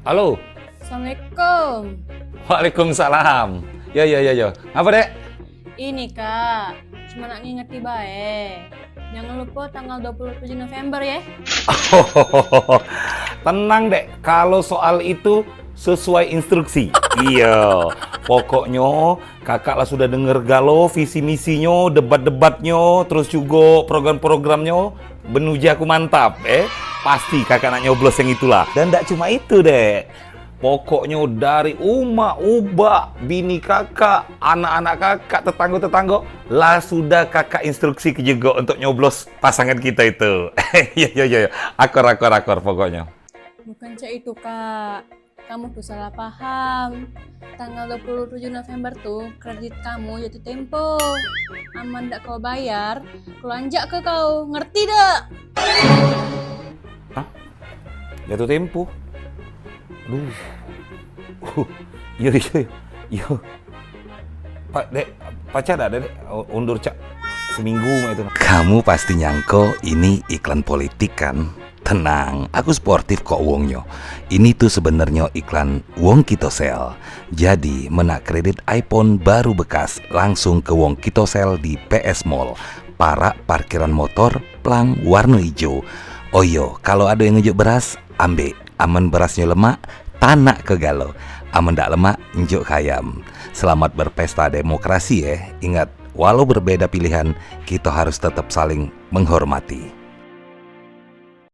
Halo. Assalamualaikum. Waalaikumsalam. Ya. Apa, Dek? Ini Kak, cuma nak ngingetin bae. Jangan lupa tanggal 27 November ya. Tenang, Dek. Kalau soal itu sesuai instruksi. Iya. Pokoknya kakak lah sudah denger galau visi misinya, debat-debatnya, terus juga program-programnya. Benuji aku mantap, Pasti kakak nak nyoblos yang itulah. Dan tidak cuma itu, Dek. Pokoknya dari Uma, Uba, bini kakak, anak-anak kakak, tetangga-tetangga, lah sudah kakak instruksi juga untuk nyoblos pasangan kita itu. Iya. Akor pokoknya. Bukan cak itu Kak. Kamu tuh salah paham. Tanggal 27 November tuh kredit kamu jatuh tempo. Aman ndak kau bayar, kelanjak ke kau. Ngerti dak? Hah? Jatuh tempo? Aduh. Iya. Pak, Dek, pacar ada, Dek? Undur, Cak. Seminggu mah itu. Kamu pasti nyangko ini iklan politik kan? Tenang, aku sportif kok wongnya. Ini tuh sebenarnya iklan Wong Kitosel. Jadi menak kredit iPhone baru bekas langsung ke Wong Kitosel di PS Mall. Para parkiran motor plang warna hijau. Oh yo, kalau ada yang ngejuk beras, ambil. Aman berasnya lemak, tanak ke galau. Aman dak lemak, njuk khayam. Selamat berpesta demokrasi ya. Ingat, walau berbeda pilihan, kita harus tetap saling menghormati.